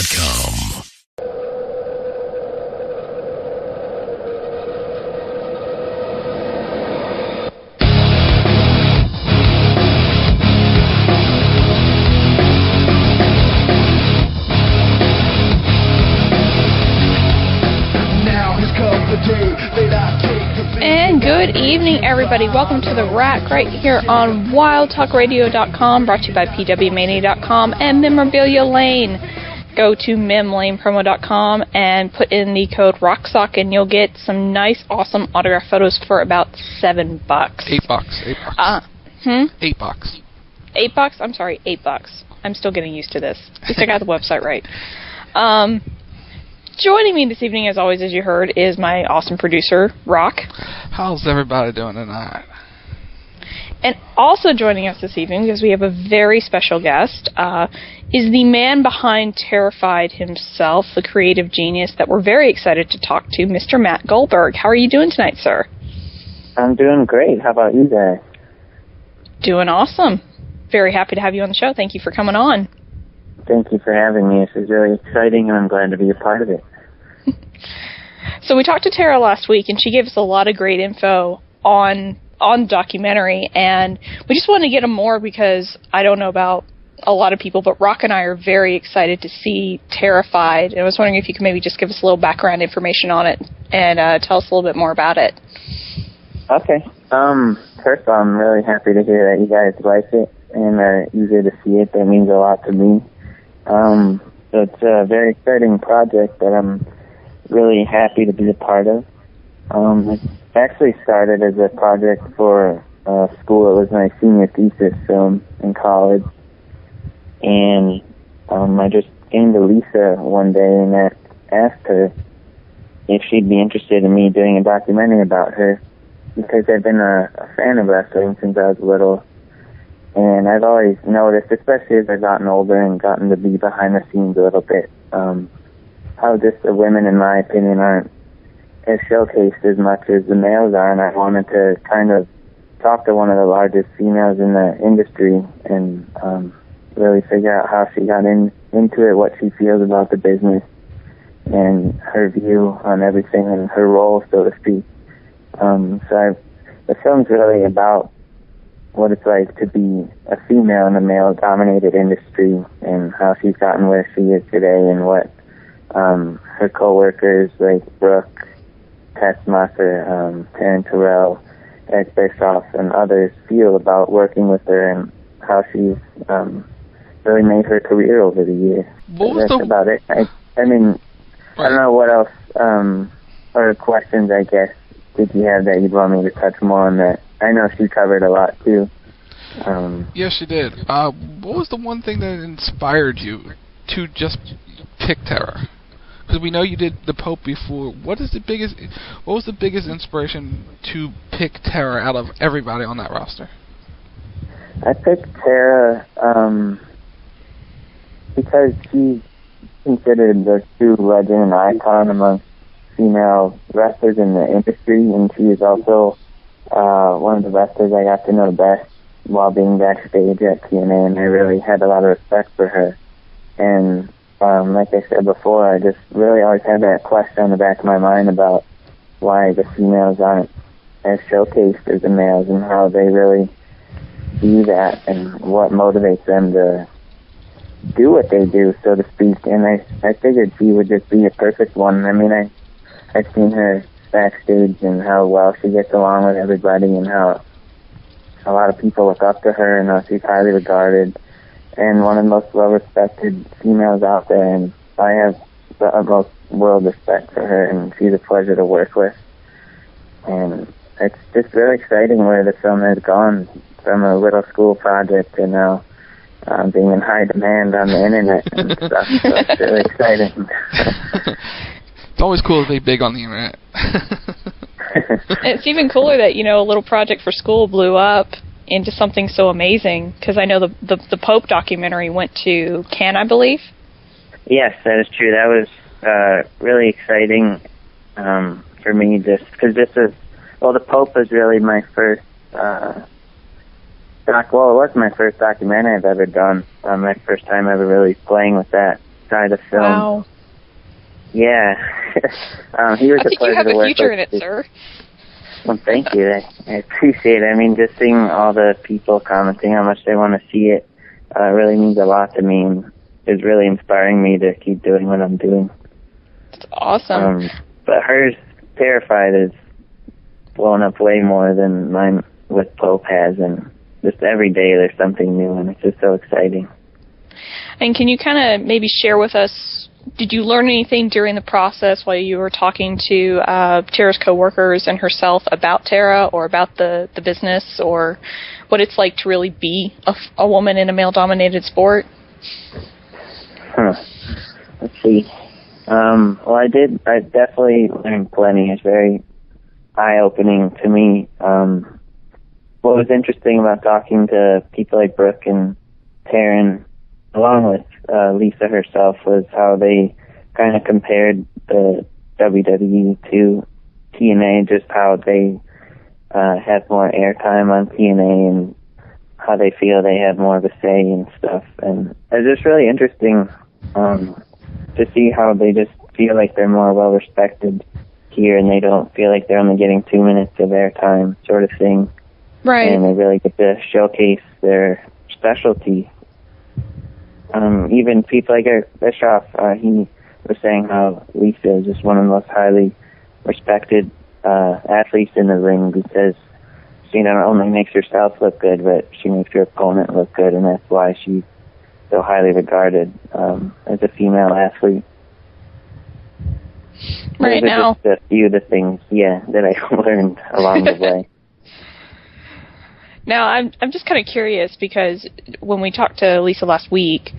TNAKnockoutTara.com. And good evening, everybody. Welcome to The Rack right here on WildTalkRadio.com, brought to you by PWMania.com and Memorabilia Lane. Go to memlanepromo.com and put in the code ROCKSOCK and you'll get some nice, awesome autograph photos for about $7. $8. $8. $8. $8? I'm sorry, $8. I'm still getting used to this. At least I got the website right. Joining me this evening, as always, as you heard, is my awesome producer, Rock. How's everybody doing tonight? And also joining us this evening, because we have a very special guest, is the man behind Tarafied himself, the creative genius that we're very excited to talk to, Mr. Matt Goldberg. How are you doing tonight, sir? I'm doing great. How about you guys? Doing awesome. Very happy to have you on the show. Thank you for coming on. Thank you for having me. This is really exciting, and I'm glad to be a part of it. So we talked to Tara last week, and she gave us a lot of great info on the documentary, and we just wanted to get more because I don't know about a lot of people, but Rock and I are very excited to see Tarafied, and I was wondering if you could maybe just give us a little background information on it and tell us a little bit more about it. Okay. First of all, I'm really happy to hear that you guys like it and are eager to see it. That means a lot to me. It's a very exciting project that I'm really happy to be a part of. It actually started as a project for school. It was my senior thesis film in college. And I just came to Lisa one day and asked her if she'd be interested in me doing a documentary about her, because I've been a fan of wrestling since I was little. And I've always noticed, especially as I've gotten older and gotten to be behind the scenes a little bit, how just the women, in my opinion, aren't as showcased as much as the males are. And I wanted to kind of talk to one of the largest females in the industry and really figure out how she got into it, what she feels about the business, and her view on everything and her role, so to speak. The film's really about what it's like to be a female in a male-dominated industry and how she's gotten where she is today and what her co-workers like Brooke, Tessmacher, Taryn Terrell, Eric Bischoff, and others feel about working with her and how she's really made her career over the years. That's about it. I mean, I don't know what else, or questions, I guess, did you have that you'd want me to touch more on that? I know she covered a lot, too. Yes, she did. What was the one thing that inspired you to just pick Tara? Because we know you did the Pope before. What was the biggest inspiration to pick Tara out of everybody on that roster? I picked Tara because she's considered the true legend and icon amongst female wrestlers in the industry, and she is also one of the wrestlers I got to know best while being backstage at TNA, and I really had a lot of respect for her. And like I said before, I just really always had that question on the back of my mind about why the females aren't as showcased as the males and how they really do that and what motivates them to do what they do, so to speak. And I figured she would just be a perfect one. I mean, I've seen her backstage and how well she gets along with everybody and how a lot of people look up to her and how she's highly regarded and one of the most well-respected females out there, and I have the utmost world respect for her, and she's a pleasure to work with. And it's just really exciting where the film has gone from a little school project to now being in high demand on the internet and stuff, so it's really exciting. It's always cool to be big on the internet. It's even cooler that, you know, a little project for school blew up into something so amazing, because I know the Pope documentary went to Cannes, I believe. Yes, that is true. That was really exciting for me, just because the Pope was really my first it was my first documentary I've ever done. My first time ever really playing with that outside of film. Wow. Yeah. He was I think you have a future in it, sir. Well, thank you. I appreciate it. I mean, just seeing all the people commenting how much they want to see it really means a lot to me, and is really inspiring me to keep doing what I'm doing. That's awesome. But hers, Tarafied, is blown up way more than mine with Pope has, and just every day there's something new, and it's just so exciting. And can you kind of maybe share with us, did you learn anything during the process while you were talking to Tara's coworkers and herself about Tara, or about the business, or what it's like to really be a woman in a male-dominated sport? Let's see. Well, I definitely learned plenty. It's very eye-opening to me. What was interesting about talking to people like Brooke and Taryn, along with Lisa herself, was how they kind of compared the WWE to TNA, just how they have more airtime on TNA and how they feel they have more of a say and stuff. And it's just really interesting to see how they just feel like they're more well respected here, and they don't feel like they're only getting 2 minutes of airtime, sort of thing. Right. And they really get to showcase their specialty. Even people like Eric Bischoff, he was saying how Lisa is just one of the most highly respected athletes in the ring, because she not only makes herself look good, but she makes her opponent look good, and that's why she's so highly regarded as a female athlete. Right. Now, just a few of the things, that I learned along the way. Now, I'm just kind of curious, because when we talked to Lisa last week,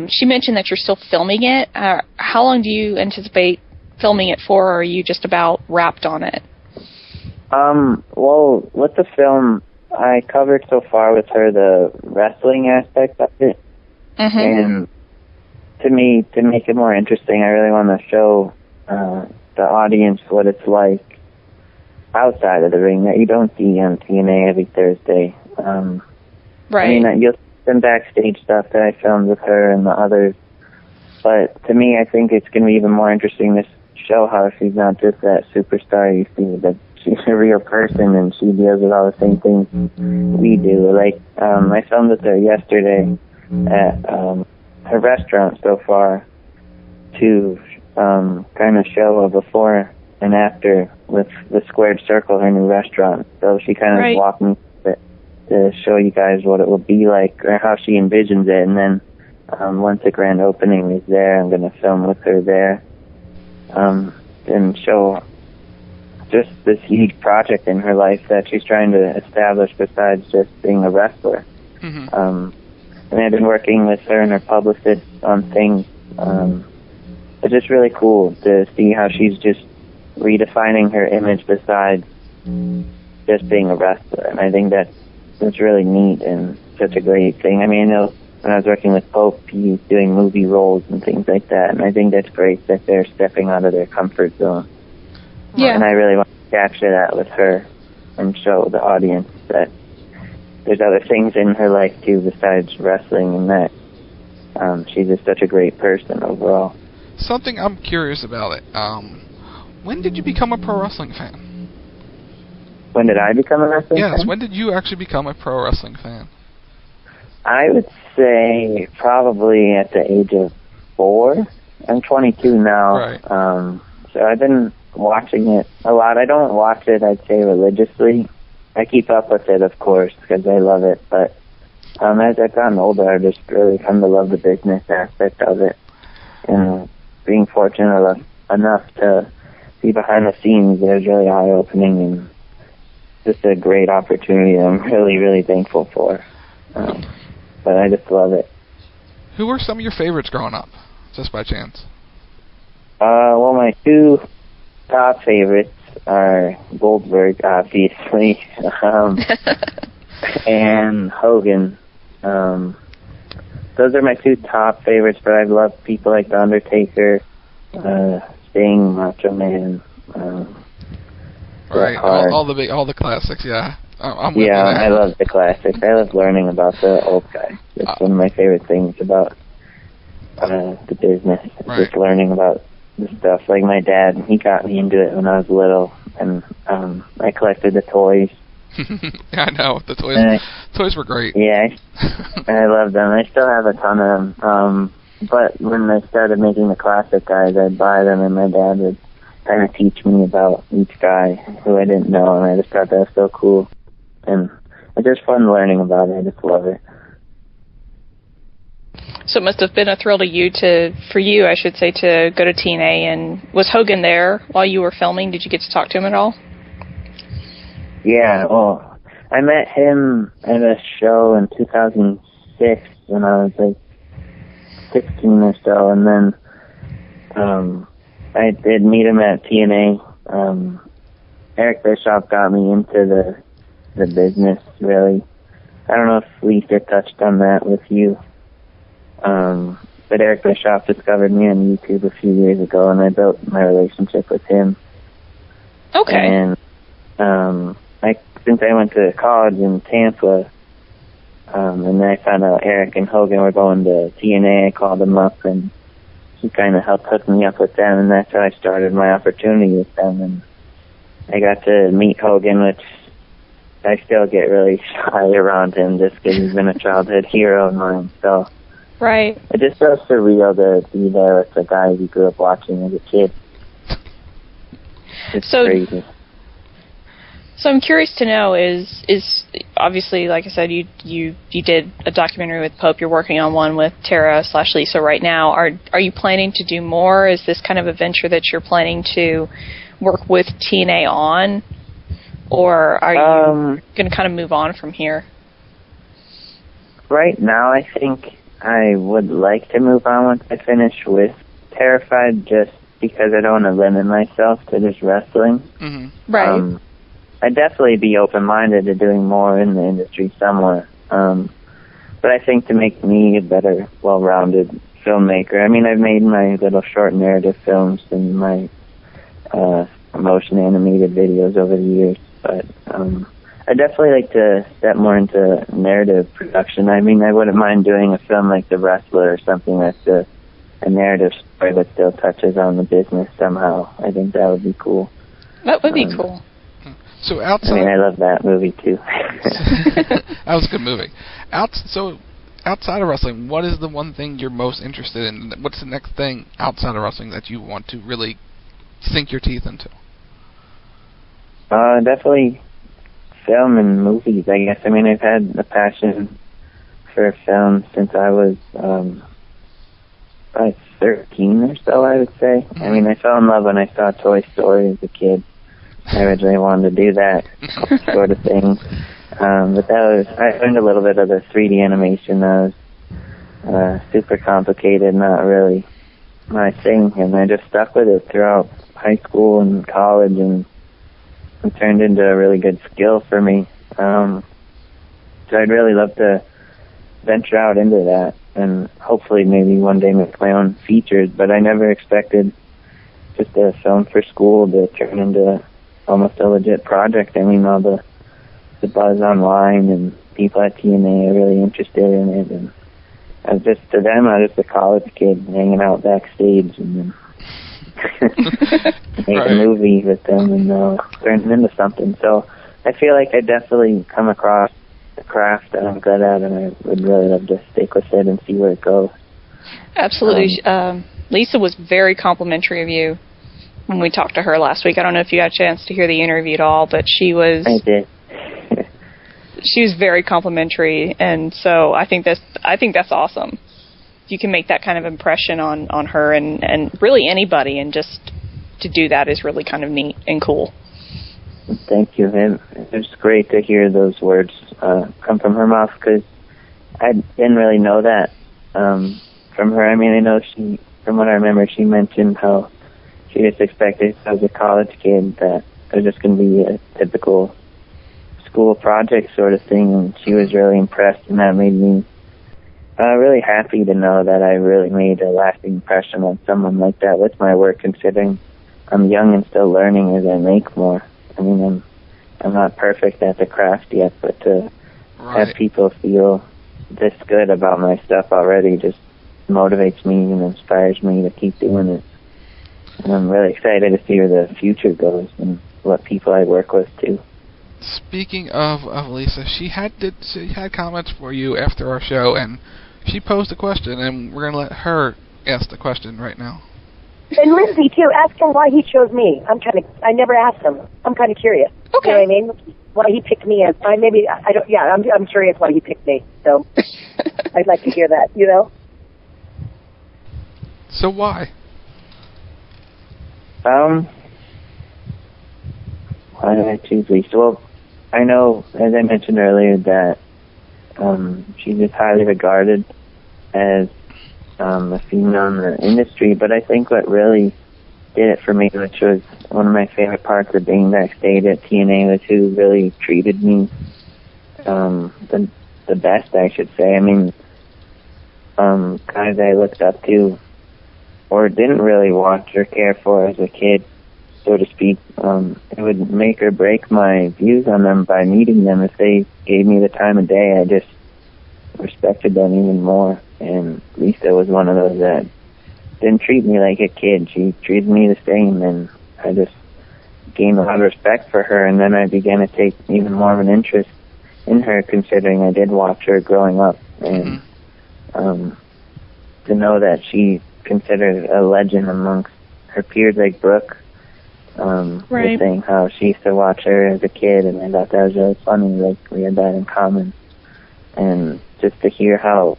she mentioned that you're still filming it. How long do you anticipate filming it for, or are you just about wrapped on it? Well, with the film, I covered so far with her the wrestling aspect of it. Mm-hmm. And to me, to make it more interesting, I really want to show the audience what it's like outside of the ring that you don't see on TNA every Thursday. Right. I mean, you'll see some backstage stuff that I filmed with her and the others, but to me, I think it's going to be even more interesting to show how she's not just that superstar you see, that she's a real person and she deals with all the same things we do. Like, I filmed with her yesterday at her restaurant so far to kind of show a before and after with the squared circle, her new restaurant. So she kind of walked me to show you guys what it will be like, or how she envisions it. And then once the grand opening is there, I'm going to film with her there and show just this huge project in her life that she's trying to establish besides just being a wrestler. Mm-hmm. And I've been working with her and her publicist on things. It's just really cool to see how she's just redefining her image besides just being a wrestler. And I think that's really neat and such a great thing. I mean, I know when I was working with Pope, he's doing movie roles and things like that, and I think that's great that they're stepping out of their comfort zone. Yeah. And I really want to capture that with her and show the audience that there's other things in her life too besides wrestling, and that she's just such a great person overall. Something I'm curious about it. When did you become a pro wrestling fan? When did I become a wrestling fan? Yes, when did you actually become a pro wrestling fan? I would say probably at the age of 4. I'm 22 now. Right. So I've been watching it a lot. I don't watch it, I'd say, religiously. I keep up with it, of course, because I love it. But as I've gotten older, I've just really come to love the business aspect of it. And being fortunate enough to be behind the scenes, it was really eye-opening and just a great opportunity that I'm really, really thankful for. But I just love it. Who were some of your favorites growing up, just by chance? Well, my 2 top favorites are Goldberg, obviously, and Hogan. Those are my 2 top favorites, but I love people like The Undertaker, Sting, Macho Man. Right, all the classics, yeah. I'm with you there. I love the classics. I love learning about the old guys. It's one of my favorite things about the business, right. just learning about the stuff. Like my dad, he got me into it when I was little, and I collected the toys. I know, the toys were great. Yeah, I love them. I still have a ton of them. But when I started making the classic guys, I'd buy them, and my dad would kind of teach me about each guy who I didn't know, and I just thought that was so cool. And it's just fun learning about it. I just love it. So it must have been a thrill to you, I should say, to go to TNA. And was Hogan there while you were filming? Did you get to talk to him at all? Yeah, well, I met him at a show in 2006 when I was like 16 or so, and then I did meet him at TNA. Eric Bischoff got me into the business, really. I don't know if Lisa touched on that with you. But Eric Bischoff discovered me on YouTube a few years ago, and I built my relationship with him. Okay. And since I went to college in Tampa, and then I found out Eric and Hogan were going to TNA, I called him up, and he kind of helped hook me up with them, and that's how I started my opportunity with them. And I got to meet Hogan, which I still get really shy around him just because he's been a childhood hero of mine. So right. It just feels surreal to be there with the guy you grew up watching as a kid. It's crazy. So I'm curious to know, is obviously, like I said, you did a documentary with Pope. You're working on one with Tara/Lisa right now. Are you planning to do more? Is this kind of a venture that you're planning to work with TNA on, or are you going to kind of move on from here? Right now, I think I would like to move on once I finish with Tarafied, just because I don't want to limit myself to just wrestling. Mm-hmm. Right. I'd definitely be open-minded to doing more in the industry somewhere. But I think to make me a better, well-rounded filmmaker, I mean, I've made my little short narrative films and my motion animated videos over the years, but I'd definitely like to step more into narrative production. I mean, I wouldn't mind doing a film like The Wrestler or something that's a narrative story that still touches on the business somehow. I think that would be cool. That would be cool. So outside, I mean, I love that movie too. That was a good movie. So outside of wrestling, what is the one thing you're most interested in? What's the next thing outside of wrestling that you want to really sink your teeth into? Definitely film and movies, I guess. I mean, I've had a passion for film since I was probably 13 or so, I would say. I mean, I fell in love when I saw Toy Story as a kid. I originally wanted to do that sort of thing. But I learned a little bit of the 3D animation. That was super complicated, not really my thing. And I just stuck with it throughout high school and college, and it turned into a really good skill for me. So I'd really love to venture out into that and hopefully maybe one day make my own features. But I never expected just a film for school to turn into almost a legit project. I mean, all the buzz online and people at TNA are really interested in it, and I was just, to them, I was just a college kid hanging out backstage and then make a movie with them and turn it into something. So I feel like I definitely come across the craft that I'm good at, and I would really love to stick with it and see where it goes. Absolutely. Lisa was very complimentary of you when we talked to her last week. I don't know if you had a chance to hear the interview at all, but she was... I did. She was very complimentary, and so I think that's awesome. You can make that kind of impression on her and really anybody, and just to do that is really kind of neat and cool. Thank you. It's great to hear those words come from her mouth, because I didn't really know that from her. I mean, I know from what I remember, she mentioned how she just expected, as a college kid, that it was just going to be a typical school project sort of thing, and she was really impressed, and that made me really happy to know that I really made a lasting impression on someone like that with my work, considering I'm young and still learning as I make more. I mean, I'm not perfect at the craft yet, but to have people feel this good about my stuff already just motivates me and inspires me to keep doing it. And I'm really excited to see where the future goes and what people I work with too. Speaking of Lisa, she had comments for you after our show, and she posed a question, and we're going to let her ask the question right now. And Lindsey, too, ask him why he chose me. I never asked him. I'm kind of curious. Okay. You know what I mean? Why he picked me as, I'm curious why he picked me. So I'd like to hear that, you know? So why? Why did I choose Lisa? Well, I know, as I mentioned earlier, that she's just highly regarded as a female in the industry, but I think what really did it for me, which was one of my favorite parts of being backstage at TNA, was who really treated me the best, I should say. I mean, guys I looked up to or didn't really watch or care for as a kid, so to speak, it would make or break my views on them by meeting them. If they gave me the time of day, I just respected them even more. And Lisa was one of those that didn't treat me like a kid. She treated me the same, and I just gained a lot of respect for her. And then I began to take even more of an interest in her, considering I did watch her growing up. And to know that she's considered a legend amongst her peers like Brooke, was saying how she used to watch her as a kid, and I thought that was really funny. Like, we had that in common. And just to hear how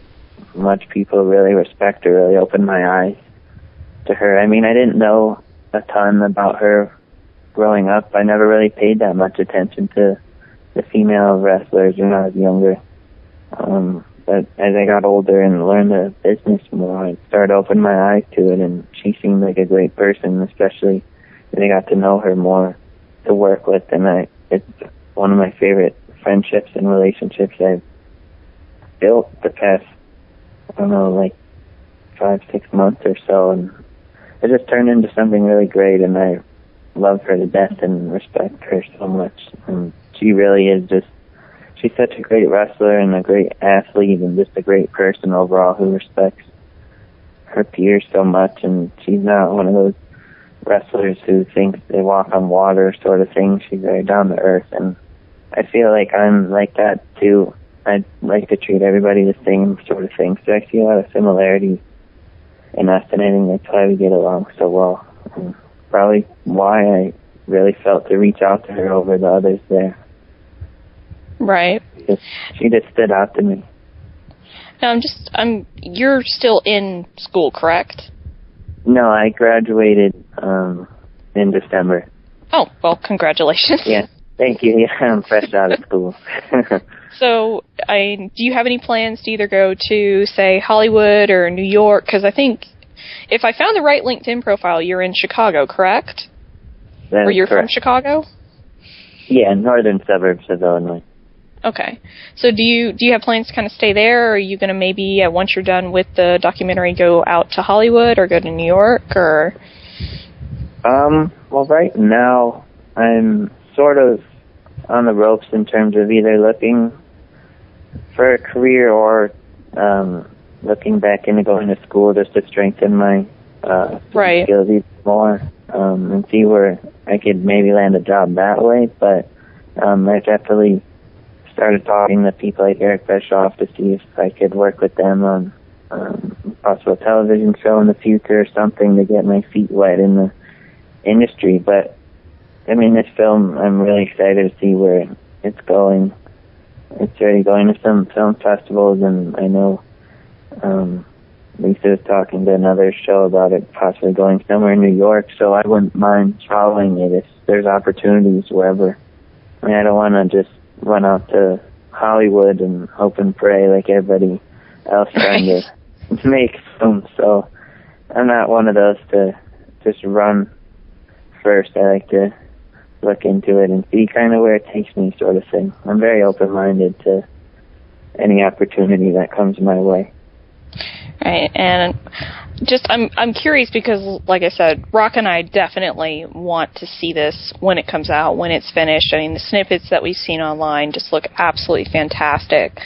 much people really respect her really opened my eyes to her. I mean, I didn't know a ton about her growing up. I never really paid that much attention to the female wrestlers when I was younger. But as I got older and learned the business more, I started to open my eyes to it, and she seemed like a great person, especially as I got to know her more to work with. And it's one of my favorite friendships and relationships I've built the past, 5-6 months or so, and it just turned into something really great, and I love her to death and respect her so much. And she really is she's such a great wrestler and a great athlete and just a great person overall who respects her peers so much. And she's not one of those wrestlers who thinks they walk on water sort of thing. She's very down to earth, and I feel like I'm like that too. I like to treat everybody the same sort of thing, so I see a lot of similarities in us, and I think that's why we get along so well. And probably why I really felt to reach out to her over the others there. Right. She just stood out to me. Now, you're still in school, correct? No, I graduated in December. Oh, well, congratulations. Yeah, thank you. Yeah, I'm fresh out of school. So, do you have any plans to either go to, say, Hollywood or New York? Because I think, if I found the right LinkedIn profile, you're in Chicago, correct? That or you're correct. From Chicago? Yeah, northern suburbs of Illinois. Okay. So do you have plans to kind of stay there, or are you going to maybe, once you're done with the documentary, go out to Hollywood or go to New York, or? Well, right now, I'm sort of on the ropes in terms of either looking for a career or looking back into going to school just to strengthen my skills even more, and see where I could maybe land a job that way. But I definitely started talking to people like Eric Bischoff to see if I could work with them on possible television show in the future or something to get my feet wet in the industry. But I mean, this film, I'm really excited to see where it's going. It's already going to some film festivals, and I know Lisa was talking to another show about it possibly going somewhere in New York, so I wouldn't mind following it if there's opportunities wherever. I mean, I don't want to just run out to Hollywood and hope and pray like everybody else trying to make films, so I'm not one of those to just run first. I like to look into it and see kind of where it takes me, sort of thing. I'm very open-minded to any opportunity that comes my way. Right, and just I'm curious because, like I said, Rock and I definitely want to see this when it comes out, when it's finished. I mean, the snippets that we've seen online just look absolutely fantastic.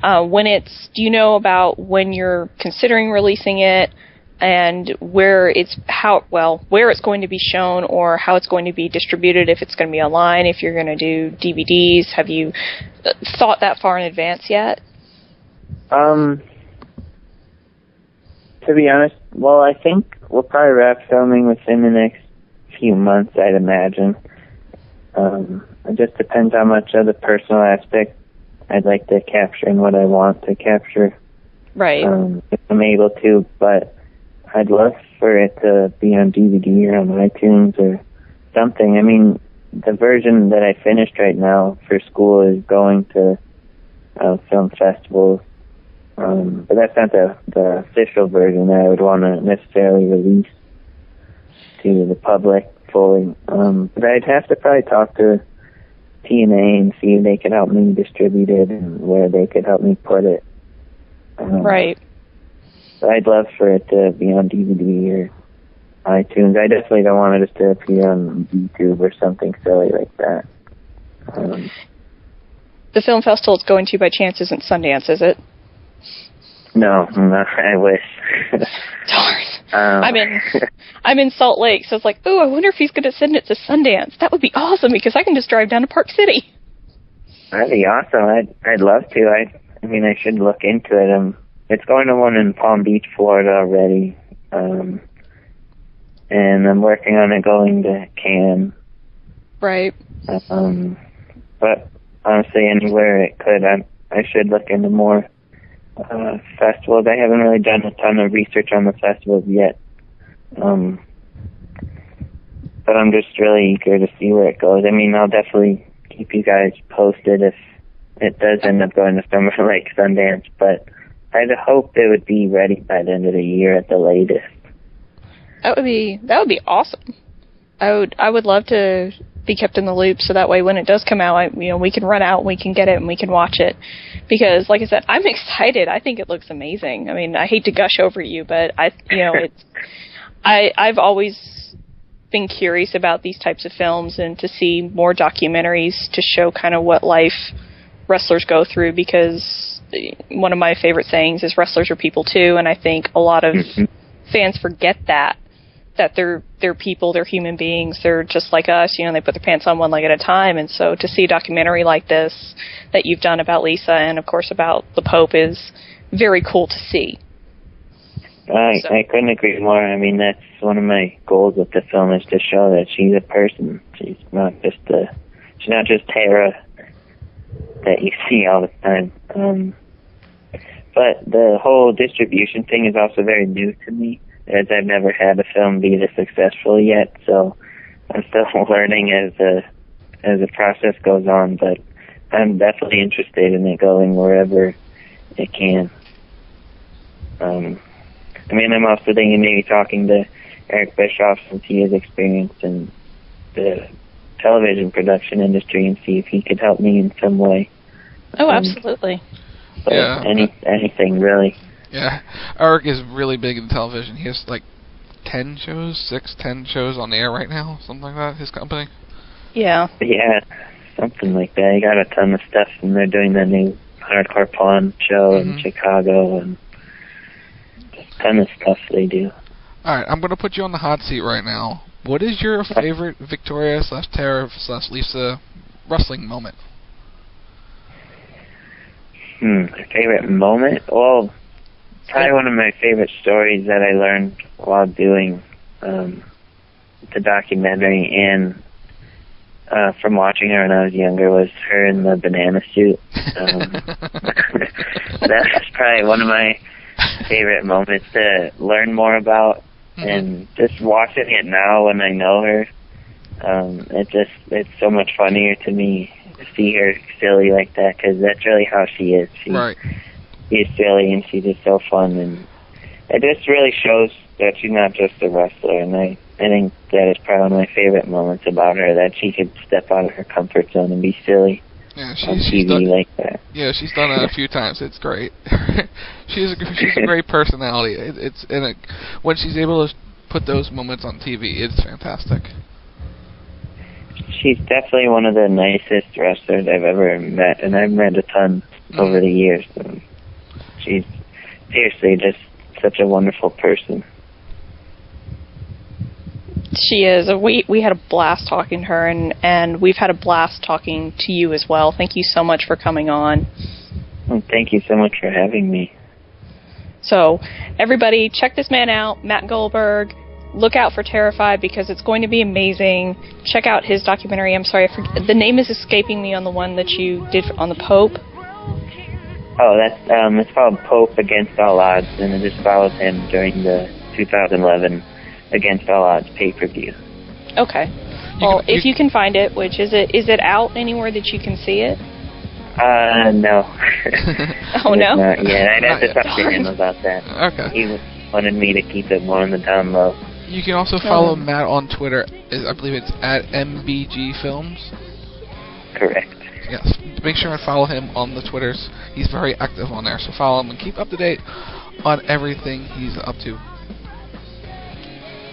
Do you know about when you're considering releasing it, and where it's going to be shown, or how it's going to be distributed, if it's going to be online, if you're going to do DVDs? Have you thought that far in advance yet? To be honest, well, I think we'll probably wrap filming within the next few months, I'd imagine. It just depends how much of the personal aspect I'd like to capture and what I want to capture. Right. If I'm able to, but I'd love for it to be on DVD or on iTunes or something. I mean, the version that I finished right now for school is going to film festivals. But that's not the official version that I would want to necessarily release to the public fully. But I'd have to probably talk to TNA and see if they could help me distribute it and where they could help me put it. Right. But I'd love for it to be on DVD or iTunes. I definitely don't want it just to appear on YouTube or something silly like that. The film festival it's going to by chance isn't Sundance, is it? No, I wish. Darn. I'm in Salt Lake, so it's like, ooh, I wonder if he's going to send it to Sundance. That would be awesome, because I can just drive down to Park City. That'd be awesome. I'd love to. I mean, I should look into it. It's going to one in Palm Beach, Florida already. And I'm working on it going to Cannes. Right. But honestly, anywhere it could, I should look into more festivals. I haven't really done a ton of research on the festivals yet. But I'm just really eager to see where it goes. I mean, I'll definitely keep you guys posted if it does end up going to somewhere like Sundance, but I'd hope it would be ready by the end of the year at the latest. That would be awesome. I would love to be kept in the loop, so that way when it does come out, we can run out, we can get it, and we can watch it. Because, like I said, I'm excited. I think it looks amazing. I mean, I hate to gush over you, but I've always been curious about these types of films and to see more documentaries to show kind of what life wrestlers go through. Because one of my favorite sayings is wrestlers are people too, and I think a lot of fans forget that they're people, they're human beings, they're just like us, they put their pants on one leg at a time. And so to see a documentary like this that you've done about Lisa and of course about the Pope is very cool to see. I couldn't agree more. I mean, that's one of my goals with the film, is to show that she's a person. She's not just Tara that you see all the time. But the whole distribution thing is also very new to me, as I've never had a film be this successful yet, so I'm still learning as the process goes on, but I'm definitely interested in it going wherever it can. I'm also thinking maybe talking to Eric Bischoff, since he has experience in the television production industry, and see if he could help me in some way. Oh, absolutely. But yeah. Anything, really. Yeah, Eric is really big in television. He has like 10 shows on the air right now, something like that, his company. Yeah. Yeah, something like that. He got a ton of stuff, and they're doing the new Hardcore Pawn show in Chicago, and a ton of stuff they do. Alright, I'm going to put you on the hot seat right now. What is your favorite Victoria/Tara/Lisa wrestling moment? Favorite moment? Well, probably one of my favorite stories that I learned while doing the documentary and from watching her when I was younger was her in the banana suit. That's probably one of my favorite moments to learn more about, and just watching it now when I know her, it's so much funnier to me to see her silly like that, because that's really how she is. She's silly, and she's just so fun, and it just really shows that she's not just a wrestler, and I think that is probably one of my favorite moments about her, that she could step out of her comfort zone and be silly. Yeah, on TV like that. Yeah, she's done it a few times. It's great. she's a great personality. When she's able to put those moments on TV, it's fantastic. She's definitely one of the nicest wrestlers I've ever met, and I've met a ton over the years. So she's seriously just such a wonderful person. She is. We had a blast talking to her, and we've had a blast talking to you as well. Thank you so much for coming on. Well, thank you so much for having me. So, everybody, check this man out, Matt Goldberg. Look out for Tarafied because it's going to be amazing. Check out his documentary. I'm sorry, the name is escaping me on the one that you did on the Pope. Oh, that's it's called Pope Against All Odds, and it just follows him during the 2011 Against All Odds pay-per-view. Okay. Well, if you can find it, which is it out anywhere that you can see it? No. Oh, no? Not yet. I'd have to talk to him about that. Okay. He wanted me to keep it more on the down low. You can also follow Matt on Twitter. I believe it's at MBG Films. Correct. Yes. Make sure and follow him on the Twitters. He's very active on there, so follow him and keep up to date on everything he's up to.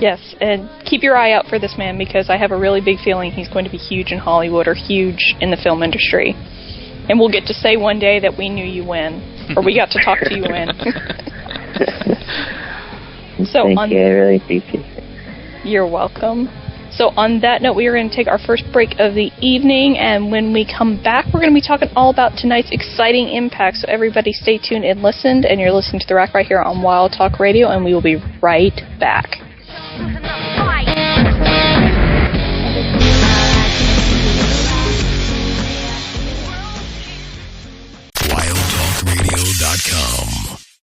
Yes, and keep your eye out for this man because I have a really big feeling he's going to be huge in Hollywood or huge in the film industry. And we'll get to say one day that we knew you when, or we got to talk to you when. So Thank you, I really appreciate it. You're welcome. So on that note, we are going to take our first break of the evening, and when we come back, we're going to be talking all about tonight's exciting impact. So everybody stay tuned and listen, and you're listening to The Rack right here on Wild Talk Radio, and we will be right back.